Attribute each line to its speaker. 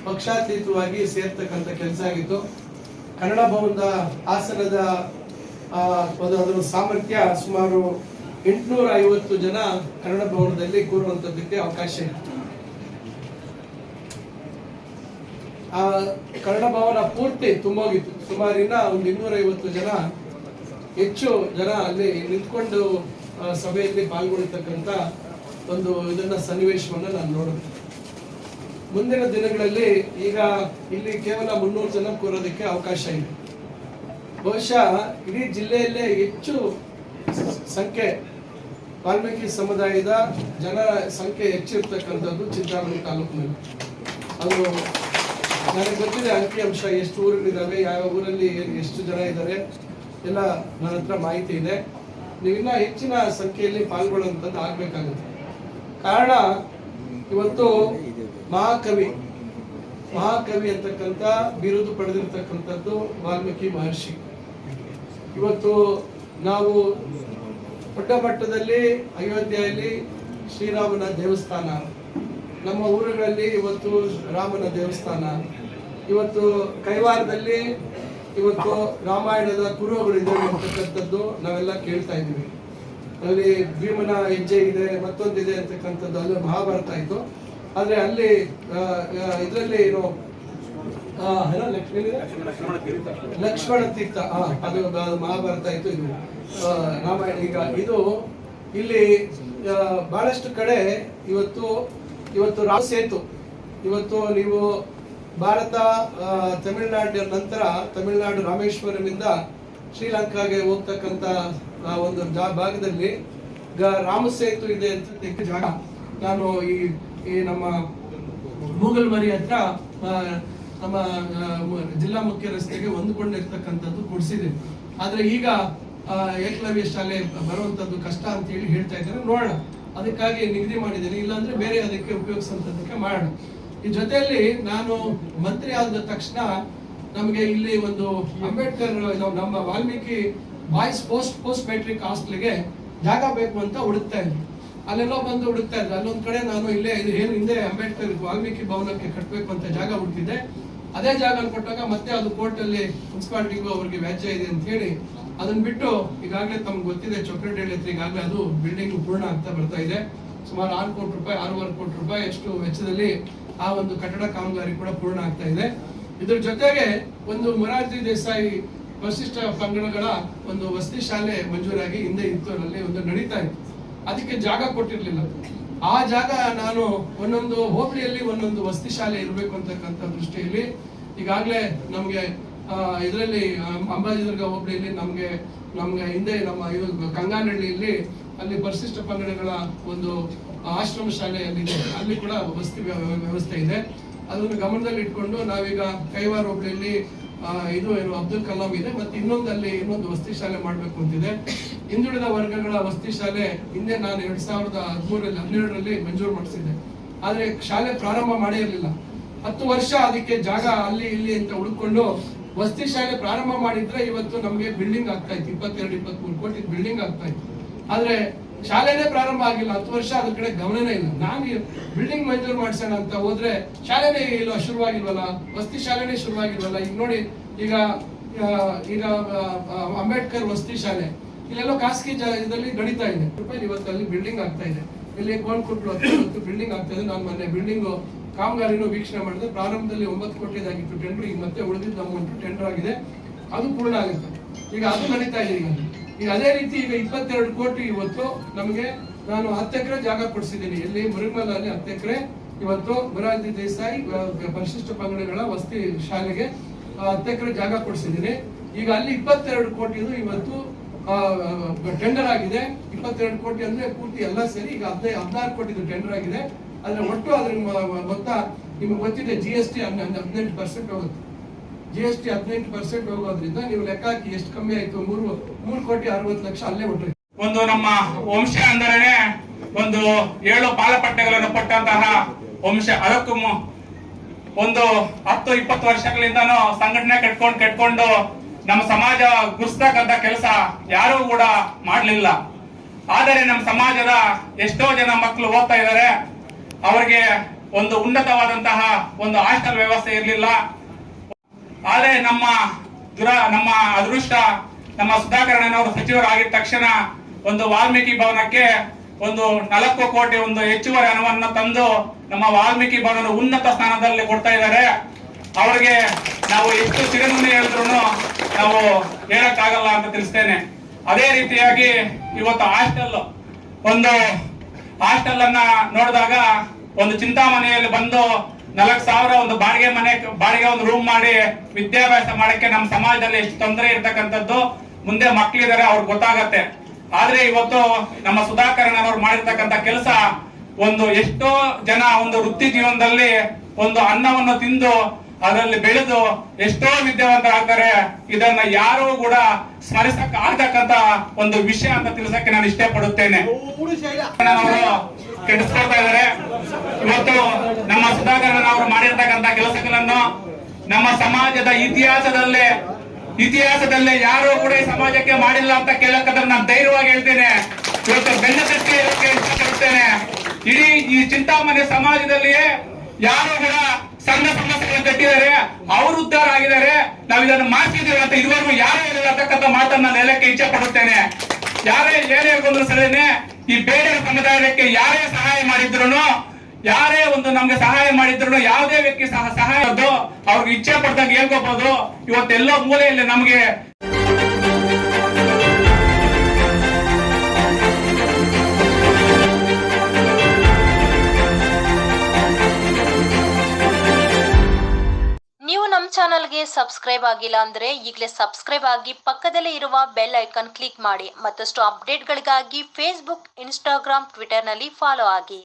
Speaker 1: ಪಕ್ಷಾತೀತವಾಗಿ ಸೇರ್ತಕ್ಕಂಥ ಕೆಲಸ ಆಗಿತ್ತು. ಕನ್ನಡ ಭವನದ ಆಸನದ ಅದರ ಸಾಮರ್ಥ್ಯ ಸುಮಾರು 850 ಜನ ಕನ್ನಡ ಭವನದಲ್ಲಿ ಕೂರುವಂತದ್ದಕ್ಕೆ ಅವಕಾಶ ಇತ್ತು. ಆ ಕನ್ನಡ ಭವನ ಪೂರ್ತಿ ತುಂಬೋಗಿತ್ತು. ಸುಮಾರಿನ ಒಂದು 250 ಜನ ಹೆಚ್ಚು ಜನ ಅಲ್ಲಿ ನಿಂತ್ಕೊಂಡು ಸಭೆಯಲ್ಲಿ ಪಾಲ್ಗೊಳ್ತಕ್ಕಂಥ ಒಂದು ಇದನ್ನ ಸನ್ನಿವೇಶವನ್ನ ನಾನು ನೋಡಿದೆ. ಮುಂದಿನ ದಿನಗಳಲ್ಲಿ ಈಗ ಇಲ್ಲಿ ಕೇವಲ 300 ಜನ ಕೂರೋದಕ್ಕೆ ಅವಕಾಶ ಇದೆ. ಬಹುಶಃ ಇಡೀ ಜಿಲ್ಲೆಯಲ್ಲೇ ಹೆಚ್ಚು ಸಂಖ್ಯೆ ವಾಲ್ಮೀಕಿ ಸಮುದಾಯದ ಜನ ಸಂಖ್ಯೆ ಹೆಚ್ಚಿರ್ತಕ್ಕಂಥದ್ದು ಚಿಂತಾಮಣಿ ತಾಲೂಕಿನಲ್ಲಿ. ಅದು ನನಗೆ ಗೊತ್ತಿದೆ ಅಂಕಿಅಂಶ, ಎಷ್ಟು ಊರುಗಳಿದ್ದಾವೆ, ಯಾವ ಊರಲ್ಲಿ ಎಷ್ಟು ಜನ ಇದ್ದಾರೆ ಎಲ್ಲ ನನ್ನ ಹತ್ರ ಮಾಹಿತಿ ಇದೆ. ನೀವಿನ್ನ ಹೆಚ್ಚಿನ ಸಂಖ್ಯೆಯಲ್ಲಿ ಪಾಲ್ಗೊಳ್ಳುವಂಥದ್ದು ಆಗ್ಬೇಕಾಗುತ್ತೆ. ಕಾರಣ ಇವತ್ತು ಮಹಾಕವಿ ಅಂತಕ್ಕಂಥ ಬಿರುದು ಪಡೆದಿರ್ತಕ್ಕಂಥದ್ದು ವಾಲ್ಮೀಕಿ ಮಹರ್ಷಿ. ಇವತ್ತು ನಾವು ದೊಡ್ಡ ಮಟ್ಟದಲ್ಲಿ ಅಯೋಧ್ಯೆಯಲ್ಲಿ ಶ್ರೀರಾಮನ ದೇವಸ್ಥಾನ, ನಮ್ಮ ಊರುಗಳಲ್ಲಿ ಇವತ್ತು ರಾಮನ ದೇವಸ್ಥಾನ, ಇವತ್ತು ಕೈವಾರದಲ್ಲಿ ಇವತ್ತು ರಾಮಾಯಣದ ಕುರುಹುಗಳಿದ್ದಾವೆ ಅಂತಕ್ಕಂಥದ್ದು ನಾವೆಲ್ಲ ಕೇಳ್ತಾ ಇದ್ದೀವಿ. ಅಲ್ಲಿ ಭೀಮನ ಹೆಜ್ಜೆ ಇದೆ, ಮತ್ತೊಂದಿದೆ ಅಂತಕ್ಕಂಥದ್ದು. ಅಲ್ಲಿ ಮಹಾಭಾರತ ಆಯ್ತು. ಆದ್ರೆ ಅಲ್ಲಿ ಇದರಲ್ಲಿ ಏನೋ ಲಕ್ಷ್ಮಣ ತೀರ್ಥ, ಅದು ಮಹಾಭಾರತ ಆಯ್ತು. ಇದು ರಾಮಾಯಣ. ಈಗ ಇದು ಇಲ್ಲಿ ಬಹಳಷ್ಟು ಕಡೆ ಇವತ್ತು ರಾಮ ಸೇತು, ಇವತ್ತು ನೀವು ಭಾರತ ತಮಿಳುನಾಡಿನ ನಂತರ ತಮಿಳುನಾಡು ರಾಮೇಶ್ವರಮಿಂದ ಶ್ರೀಲಂಕಾಗೆ ಹೋಗ್ತಕ್ಕಂಥ ಒಂದು ಭಾಗದಲ್ಲಿ ರಾಮ ಸೇತು ಇದೆ ಅಂತ ಜಾಗ ನಾನು ಈ ನಮ್ಮ ಮೂಗಲ್ಮರಿ ಹತ್ರ ನಮ್ಮ ಜಿಲ್ಲಾ ಮುಖ್ಯ ರಸ್ತೆಗೆ ಹೊಂದ್ಕೊಂಡಿರ್ತಕ್ಕಂಥದ್ದು ಕೊಡಿಸಿದೆ. ಆದ್ರೆ ಈಗ ಏಕಲವ್ಯ ಶಾಲೆ ಬರುವಂತದ್ದು ಕಷ್ಟ ಅಂತ ಹೇಳಿ ಹೇಳ್ತಾ ಇದ್ದಾರೆ. ನೋಡೋಣ, ಅದಕ್ಕಾಗಿ ನಿಗದಿ ಮಾಡಿದ್ದೇನೆ. ಇಲ್ಲಾಂದ್ರೆ ಬೇರೆ ಅದಕ್ಕೆ ಉಪಯೋಗಿಸುವಂತದಕ್ಕೆ ಮಾಡೋಣ. ಈ ಜೊತೆಯಲ್ಲಿ ನಾನು ಮಂತ್ರಿ ಆದ ತಕ್ಷಣ ನಮಗೆ ಇಲ್ಲಿ ಒಂದು ಅಂಬೇಡ್ಕರ್ ನಮ್ಮ ವಾಲ್ಮೀಕಿ ಬಾಯ್ಸ್ ಪೋಸ್ಟ್ ಮೆಟ್ರಿಕ್ ಹಾಸ್ಟೆಲ್ಗೆ ಜಾಗ ಬೇಕು ಅಂತ ಹುಡುಕ್ತಾ ಇದ್ವಿ. ಅಲ್ಲೆಲ್ಲೋ ಬಂದು ಹುಡುಕ್ತಾ ಇದ್ರು. ಅಲ್ಲೊಂದ್ ಕಡೆ ನಾನು ಇಲ್ಲೇ ಏನು ಹಿಂದೆ ಅಂಬೇಡ್ಕರ್ ವಾಲ್ಮೀಕಿ ಭವನಕ್ಕೆ ಕಟ್ಟಬೇಕು ಅಂತ ಜಾಗ ಹುಡುಕಿದ್ದೆ. ಅದೇ ಜಾಗ ಕೊಟ್ಟಾಗ ಮತ್ತೆ ಅದು ಕೋರ್ಟ್ ಅಲ್ಲಿ ಮುನ್ಸಿಪಾಲಿಟಿಗೂ ಅವ್ರಿಗೆ ವ್ಯಾಜ್ಯ ಇದೆ ಅಂತ ಹೇಳಿ ಅದನ್ನ ಬಿಟ್ಟು ಈಗಾಗಲೇ ತಮ್ಗೆ ಗೊತ್ತಿದೆ ಚೊಕ್ಕರಹಳ್ಳಿ ಹತ್ರ ಈಗಾಗಲೇ ಅದು ಬಿಲ್ಡಿಂಗ್ ಪೂರ್ಣ ಆಗ್ತಾ ಬರ್ತಾ ಇದೆ. ಸುಮಾರು 6 ಕೋಟಿ ರೂಪಾಯಿ 6.5 ಕೋಟಿ ರೂಪಾಯಿ ಅಷ್ಟು ವೆಚ್ಚದಲ್ಲಿ ಆ ಒಂದು ಕಟ್ಟಡ ಕಾಮಗಾರಿ ಕೂಡ ಪೂರ್ಣ ಆಗ್ತಾ ಇದೆ. ಇದ್ರ ಜೊತೆಗೆ ಒಂದು ಮೊರಾರ್ಜಿ ದೇಸಾಯಿ ವರಿಷ್ಠ ಪಂಗಡಗಳ ಒಂದು ವಸತಿ ಶಾಲೆ ಮಂಜೂರಾಗಿ ಹಿಂದೆ ಇತ್ತು, ಅಲ್ಲಿ ಒಂದು ನಡೀತಾ ಇತ್ತು. ಅದಕ್ಕೆ ಜಾಗ ಕೊಟ್ಟಿರ್ಲಿಲ್ಲ. ಆ ಜಾಗ ನಾನು ಒಂದೊಂದು ಹೋಬಳಿಯಲ್ಲಿ ಒಂದೊಂದು ವಸತಿ ಶಾಲೆ ಇರಬೇಕು ಅಂತಕ್ಕಂಥ ದೃಷ್ಟಿಯಲ್ಲಿ ಈಗಾಗಲೇ ನಮಗೆ ಇದರಲ್ಲಿ ಅಂಬಾಜಿನಗರ ಹೋಬಳಿಯಲ್ಲಿ ನಮ್ಗೆ ಹಿಂದೆ ನಮ್ಮ ಕಂಗಾನಹಳ್ಳಿಯಲ್ಲಿ ಅಲ್ಲಿ ಪರಿಶಿಷ್ಟ ಪಂಗಡಗಳ ಒಂದು ಆಶ್ರಮ ಶಾಲೆ ಅಲ್ಲಿದೆ, ಅಲ್ಲಿ ಕೂಡ ವಸತಿ ವ್ಯವಸ್ಥೆ ಇದೆ. ಅದನ್ನು ಗಮನದಲ್ಲಿ ಇಟ್ಕೊಂಡು ನಾವೀಗ ಕೈವಾರ ಹೋಬಳಿಯಲ್ಲಿ ಇದು ಏನು ಅಬ್ದುಲ್ ಕಲಾಂ ಇದೆ, ಮತ್ತೆ ಇನ್ನೊಂದು ವಸತಿ ಶಾಲೆ ಮಾಡಬೇಕು ಅಂತಿದೆ. ಹಿಂದುಳಿದ ವರ್ಗಗಳ ವಸತಿ ಶಾಲೆ ಹಿಂದೆ ನಾನು 2012ರಲ್ಲಿ ಮಂಜೂರು ಮಾಡಿಸಿದ್ದೆ, ಆದ್ರೆ ಶಾಲೆ ಪ್ರಾರಂಭ ಮಾಡಿರಲಿಲ್ಲ. 10 ವರ್ಷ ಅದಕ್ಕೆ ಜಾಗ ಅಲ್ಲಿ ಇಲ್ಲಿ ಅಂತ ಹುಡುಕೊಂಡು ವಸತಿ ಶಾಲೆ ಪ್ರಾರಂಭ ಮಾಡಿದ್ರೆ ಇವತ್ತು ನಮಗೆ ಬಿಲ್ಡಿಂಗ್ ಆಗ್ತಾ ಇತ್ತು, 22-23 ಕೋಟಿ ಬಿಲ್ಡಿಂಗ್ ಆಗ್ತಾ ಇತ್ತು. ಆದ್ರೆ ಶಾಲೆನೇ ಪ್ರಾರಂಭ ಆಗಿಲ್ಲ, 10 ವರ್ಷ ಅದ್ರ ಕಡೆ ಗಮನನೇ ಇಲ್ಲ. ನಾನು ಬಿಲ್ಡಿಂಗ್ ಮಂಜೂರು ಮಾಡ್ಸೋಣ ಅಂತ ಹೋದ್ರೆ ಶಾಲೆನೇ ಇಲ್ಲ, ಶುರುವಾಗಿಲ್ವಲ್ಲ, ವಸತಿ ಶಾಲೆನೇ ಶುರುವಾಗಿಲ್ವಲ್ಲ. ಈಗ ನೋಡಿ, ಈಗ ಅಂಬೇಡ್ಕರ್ ವಸತಿ ಶಾಲೆ ಇಲ್ಲೆಲ್ಲೋ ಖಾಸಗಿ ಇದರಲ್ಲಿ ಗಣಿತಾ ಇದೆ, ಇವತ್ತು ಅಲ್ಲಿ ಬಿಲ್ಡಿಂಗ್ ಆಗ್ತಾ ಇದೆ. ಇಲ್ಲಿ ಕೋನ್ಕುಟ್ಲು ಬಿಲ್ಡಿಂಗ್ ಆಗ್ತಾ ಇದೆ. ನಾನು ಮೊನ್ನೆ ಬಿಲ್ಡಿಂಗ್ ಕಾಮಗಾರಿನೂ ವೀಕ್ಷಣೆ ಮಾಡಿದೆ. ಪ್ರಾರಂಭದಲ್ಲಿ 9 ಕೋಟಿದಾಗಿತ್ತು ಟೆಂಡರ್, ಈಗ ಮತ್ತೆ ಉಳಿದಿದ್ದ ಅಮೌಂಟ್ ಟೆಂಡರ್ ಆಗಿದೆ, ಅದು ಪೂರ್ಣ ಆಗುತ್ತೆ. ಈಗ ಅದು ನಡೀತಾ ಇದೆ. ಈಗ ಅದೇ ರೀತಿ ಈಗ 22 ಕೋಟಿ ಇವತ್ತು ನಮಗೆ ನಾನು 10 ಎಕರೆ ಜಾಗ ಕೊಡಿಸಿದ್ದೀನಿ. ಇಲ್ಲಿ ಮುರುಗಮಲಲ್ಲಿ 10 ಎಕರೆ ಇವತ್ತು ಮೊರಾರ್ಜಿ ದೇಸಾಯಿ ಪರಿಶಿಷ್ಟ ಪಂಗಡಗಳ ವಸತಿ ಶಾಲೆಗೆ 10 ಎಕರೆ ಜಾಗ ಕೊಡಿಸಿದ್ದೀನಿ. ಈಗ ಅಲ್ಲಿ 22 ಕೋಟಿದು ಇವತ್ತು ಟೆಂಡರ್ ಆಗಿದೆ. 22 ಕೋಟಿ ಅಂದ್ರೆ ಪೂರ್ತಿ ಎಲ್ಲ ಸೇರಿ ಈಗ 16 ಕೋಟಿದು ಟೆಂಡರ್ ಆಗಿದೆ. ಆದ್ರೆ ಒಟ್ಟು ಅದ್ರ ಮೊತ್ತ ನಿಮ್ಗೆ ಗೊತ್ತಿದೆ, GST 18% ಹೋಗುತ್ತೆ. GST 18% ಹೋಗೋದ್ರಿಂದ ನೀವು ಲೆಕ್ಕ ಹಾಕಿ ಎಷ್ಟು ಕಮ್ಮಿ ಆಯ್ತು, 3,60,00,000 ಅಲ್ಲೇ ಹೊಟ್ಟೆ.
Speaker 2: ಒಂದು ನಮ್ಮ ವಂಶ ಅಂದರೆ ಒಂದು 7 ಪಾಲಪಟ್ಟೆಗಳನ್ನು ಪಟ್ಟಂತಹ ವಂಶ. ಅದಕ್ಕೂ ಒಂದು 10-20 ವರ್ಷಗಳಿಂದನೂ ಸಂಘಟನೆ ಕಟ್ಕೊಂಡು ನಮ್ಮ ಸಮಾಜ ಗುರ್ಸ್ತಕ್ಕಂತ ಕೆಲಸ ಯಾರೂ ಕೂಡ ಮಾಡ್ಲಿಲ್ಲ. ಆದರೆ ನಮ್ಮ ಸಮಾಜದ ಎಷ್ಟೋ ಜನ ಮಕ್ಕಳು ಓದ್ತಾ ಇದ್ದಾರೆ, ಅವರಿಗೆ ಒಂದು ಉನ್ನತವಾದಂತಹ ಒಂದು ಹಾಸ್ಟೆಲ್ ವ್ಯವಸ್ಥೆ ಇರಲಿಲ್ಲ. ಆದರೆ ನಮ್ಮ ಅದೃಷ್ಟ, ನಮ್ಮ ಸುಧಾಕರಣ್ಣನವರು ಸಚಿವರಾಗಿದ್ದ ತಕ್ಷಣ ಒಂದು ವಾಲ್ಮೀಕಿ ಭವನಕ್ಕೆ ಒಂದು 4 ಕೋಟಿ ಒಂದು ಹೆಚ್ಚುವರಿ ಹಣವನ್ನು ತಂದು ನಮ್ಮ ವಾಲ್ಮೀಕಿ ಭವನ ಉನ್ನತ ಸ್ಥಾನದಲ್ಲಿ ಕೊಡ್ತಾ ಇದ್ದಾರೆ. ಅವರಿಗೆ ನಾವು ಎಷ್ಟು ಚಿರಮುನಿ ಹೇಳಿದ್ರು ನಾವು ಹೇಳಕ್ಕಾಗಲ್ಲ ಅಂತ ತಿಳಿಸ್ತೇನೆ. ಅದೇ ರೀತಿಯಾಗಿ ಇವತ್ತು ಹಾಸ್ಟೆಲ್ ಅನ್ನ ನೋಡಿದಾಗ ಒಂದು ಚಿಂತಾಮಣಿಯಲ್ಲಿ ಬಂದು 4,000 ಒಂದು ಬಾಡಿಗೆ ಒಂದು ರೂಮ್ ಮಾಡಿ ವಿದ್ಯಾಭ್ಯಾಸ ಮಾಡಕ್ಕೆ ನಮ್ಮ ಸಮಾಜದಲ್ಲಿ ಎಷ್ಟು ತೊಂದರೆ ಇರ್ತಕ್ಕಂಥದ್ದು ಮುಂದೆ ಮಕ್ಕಳಿದ್ದಾರೆ, ಅವ್ರಿಗೆ ಗೊತ್ತಾಗತ್ತೆ. ಆದ್ರೆ ಇವತ್ತು ನಮ್ಮ ಸುಧಾಕರಣ್ಣನವರು ಮಾಡಿರ್ತಕ್ಕಂಥ ಕೆಲಸ, ಒಂದು ಎಷ್ಟೋ ಜನ ಒಂದು ವೃತ್ತಿ ಜೀವನದಲ್ಲಿ ಒಂದು ಅನ್ನವನ್ನು ತಿಂದು ಅದರಲ್ಲಿ ಬೆಳೆದು ಎಷ್ಟೋ ವಿದ್ಯಾವಂತರಾಗ್ತಾರೆ. ಇದನ್ನ ಯಾರು ಕೂಡ ಸ್ಮರಿಸಕ್ ಆಗ್ತಕ್ಕಂತ ಒಂದು ವಿಷಯ ಅಂತ ತಿಳಿಸಕ್ಕೆ ನಾನು ಇಷ್ಟ ಪಡುತ್ತೇನೆ. ಕೆಡಿಸ್ಕೊಳ್ತಾ ಇದ್ದಾರೆ. ಇವತ್ತು ನಮ್ಮ ಸುಧಾಕರಣ್ಣನವರು ಮಾಡಿರ್ತಕ್ಕಂಥ ಕೆಲಸಗಳನ್ನು ನಮ್ಮ ಸಮಾಜದ ಇತಿಹಾಸದಲ್ಲೇ ಯಾರು ಕೂಡ ಈ ಸಮಾಜಕ್ಕೆ ಮಾಡಿಲ್ಲ ಅಂತ ಕೇಳಕ್ಕಂದ್ರೆ ನಾನು ಧೈರ್ಯವಾಗಿ ಹೇಳ್ತೇನೆ. ಇವತ್ತು ಬೆನ್ನ ತಟ್ಟಿ ಇಷ್ಟಪಡುತ್ತೇನೆ. ಇಡೀ ಈ ಚಿಂತಾಮಣಿ ಸಮಾಜದಲ್ಲಿಯೇ ಯಾರು ಕೂಡ ಸಣ್ಣ ಸಮಸ್ಯೆಗಳನ್ನು ಕಟ್ಟಿದ್ದಾರೆ, ಅವರು ಉದ್ಧಾರ ಆಗಿದ್ದಾರೆ. ನಾವು ಇದನ್ನು ಮಾಡ್ತಿದ್ದೀವಿ ಅಂತ ಇದುವರೆಗೂ ಯಾರು ಹೇಳಿಲ್ಲ ಅಂತಕ್ಕಂಥ ಮಾತನ್ನ ನಾನು ಹೇಳಕ್ಕೆ ಇಚ್ಛೆ ಪಡುತ್ತೇನೆ. ಯಾರೇ ಏನೇ ಗೊಂದಲ ಸರಿನೇ ಈ ಬೇರೆ ಸಮುದಾಯಕ್ಕೆ ಯಾರೇ ಸಹಾಯ ಮಾಡಿದ್ರು, ಯಾರೇ ಒಂದು ನಮ್ಗೆ ಸಹಾಯ ಮಾಡಿದ್ರು, ಯಾವುದೇ ವ್ಯಕ್ತಿ ಸಹಾಯ ಅವ್ರಿಗೆ ಇಚ್ಛೆ ಪಡ್ದಾಗ ಹೇಳ್ಕೋಬಹುದು. ಇವತ್ತೆಲ್ಲೋ ಮೂಲೆಯಲ್ಲಿ ನಮ್ಗೆ
Speaker 3: ನೀವು ನಮ್ಮ ಚಾನಲ್ಗೆ ಸಬ್ಸ್ಕ್ರೈಬ್ ಆಗಿಲ್ಲ ಅಂದ್ರೆ ಈಗಲೇ ಸಬ್ಸ್ಕ್ರೈಬ್ ಆಗಿ ಪಕ್ಕದಲ್ಲೇ ಇರುವ ಬೆಲ್ ಐಕಾನ್ ಕ್ಲಿಕ್ ಮಾಡಿ. ಮತ್ತಷ್ಟು ಅಪ್ಡೇಟ್ಗಳಿಗಾಗಿ ಫೇಸ್ಬುಕ್, ಇನ್ಸ್ಟಾಗ್ರಾಮ್, ಟ್ವಿಟರ್ನಲ್ಲಿ ಫಾಲೋ ಆಗಿ.